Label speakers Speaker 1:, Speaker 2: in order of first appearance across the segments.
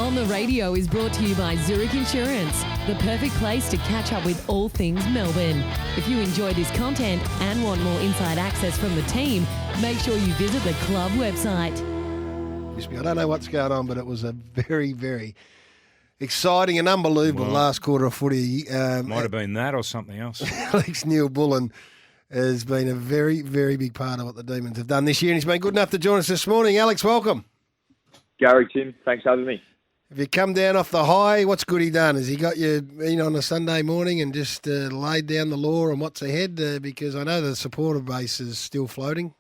Speaker 1: On the Radio is brought to you by Zurich Insurance, the perfect place to catch up with all things Melbourne. If you enjoy this content and want more inside access from the team, make sure you visit the club website.
Speaker 2: I don't know what's going on, but it was a very, very exciting and unbelievable last quarter of footy.
Speaker 3: Might have been that or something else.
Speaker 2: Alex Neal-Bullen has been a very, very big part of what the Demons have done this year, and he's been good enough to join us this morning. Alex, welcome.
Speaker 4: Gary, Tim, thanks for having me.
Speaker 2: Have you come down off the high? What's good he done? Has he got you in on a Sunday morning and just laid down the law on what's ahead? Because I know the supporter base is still floating.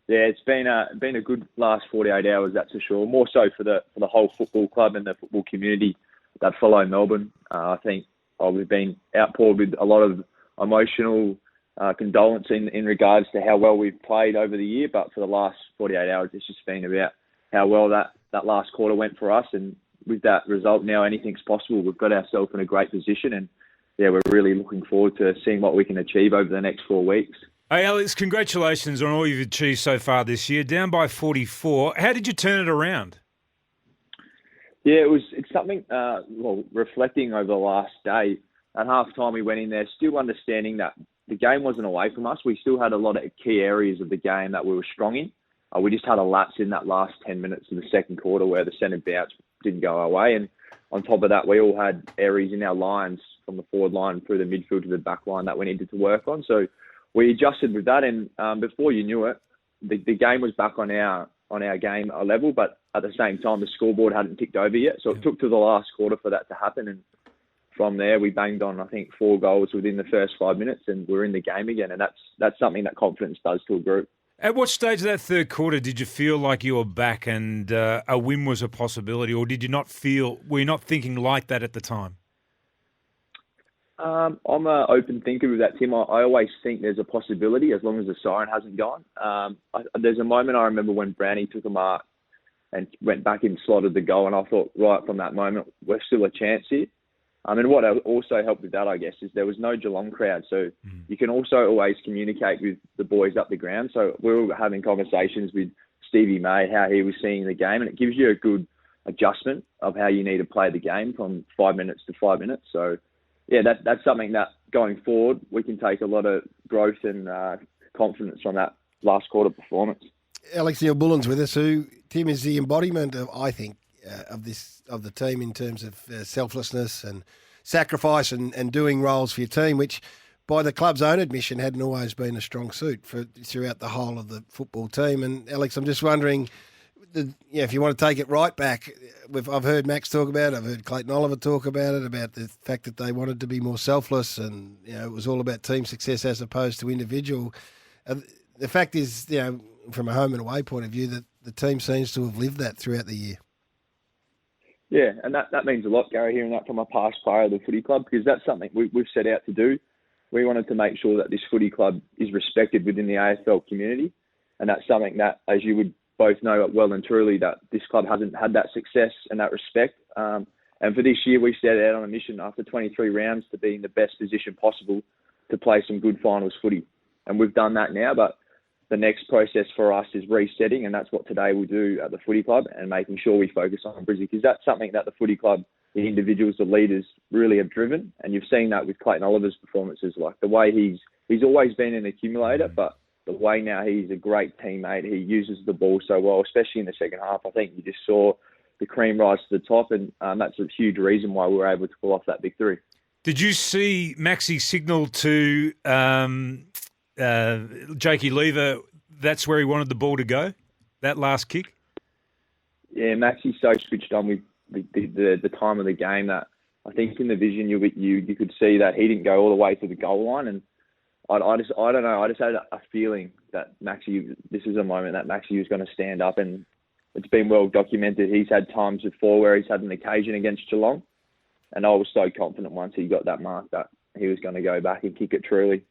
Speaker 4: Yeah, it's been a good last 48 hours, that's for sure. More so for the whole football club and the football community that follow Melbourne. I think we've been outpoured with a lot of emotional condolence in regards to how well we've played over the year. But for the last 48 hours, it's just been about how well that last quarter went for us. And with that result now, anything's possible. We've got ourselves in a great position. And, yeah, we're really looking forward to seeing what we can achieve over the next 4 weeks.
Speaker 3: Hey, Alex, congratulations on all you've achieved so far this year. Down by 44. How did you turn it around?
Speaker 4: Yeah, it's something, reflecting over the last day, at half-time we went in there still understanding that the game wasn't away from us. We still had a lot of key areas of the game that we were strong in. We just had a lapse in that last 10 minutes of the second quarter where the centre bounce didn't go our way. And on top of that, we all had areas in our lines from the forward line through the midfield to the back line that we needed to work on. So we adjusted with that, and before you knew it, the game was back on our game level, but at the same time, the scoreboard hadn't ticked over yet. So it took to the last quarter for that to happen, and from there, we banged on, I think, 4 goals within the first 5 minutes, and we're in the game again, and that's something that confidence does to a group.
Speaker 3: At what stage of that third quarter did you feel like you were back and a win was a possibility, or were you not thinking like that at the time?
Speaker 4: I'm an open thinker with that, Tim. I always think there's a possibility as long as the siren hasn't gone. There's a moment I remember when Brownie took a mark and went back and slotted the goal, and I thought right from that moment, we're still a chance here. And what also helped with that, I guess, is there was no Geelong crowd. So you can also always communicate with the boys up the ground. So we were having conversations with Stevie May, how he was seeing the game, and it gives you a good adjustment of how you need to play the game from 5 minutes to 5 minutes. So, yeah, that's something that going forward we can take a lot of growth and confidence from that last quarter performance.
Speaker 2: Alex Neal-Bullen's with us, who, Tim, is the embodiment of, I think, of the team in terms of selflessness and sacrifice and doing roles for your team, which by the club's own admission hadn't always been a strong suit throughout the whole of the football team. And Alex, I'm just wondering, if you want to take it right back, I've heard Max talk about it, I've heard Clayton Oliver talk about it, about the fact that they wanted to be more selfless and it was all about team success as opposed to individual. The fact is, from a home and away point of view, that the team seems to have lived that throughout the year.
Speaker 4: Yeah, and that means a lot, Gary, hearing that from a past player of the footy club, because that's something we've set out to do. We wanted to make sure that this footy club is respected within the AFL community, and that's something that, as you would both know well and truly, that this club hasn't had that success and that respect. And for this year, we set out on a mission after 23 rounds to be in the best position possible to play some good finals footy. And we've done that now, but the next process for us is resetting, and that's what today we'll do at the footy club and making sure we focus on Brizzy, because that's something that the footy club, the individuals, the leaders really have driven. And you've seen that with Clayton Oliver's performances, like the way he's always been an accumulator, but the way now he's a great teammate. He uses the ball so well, especially in the second half. I think you just saw the cream rise to the top, and that's a huge reason why we were able to pull off that victory.
Speaker 3: Did you see Maxi signal to Jakey Lever that's where he wanted the ball to go, that last kick?
Speaker 4: Yeah, Maxi's so switched on with the time of the game that I think in the vision you could see that he didn't go all the way to the goal line, and I don't know. I just had a feeling that this is a moment that Maxi was going to stand up, and it's been well documented. He's had times before where he's had an occasion against Geelong, and I was so confident once he got that mark that he was going to go back and kick it truly.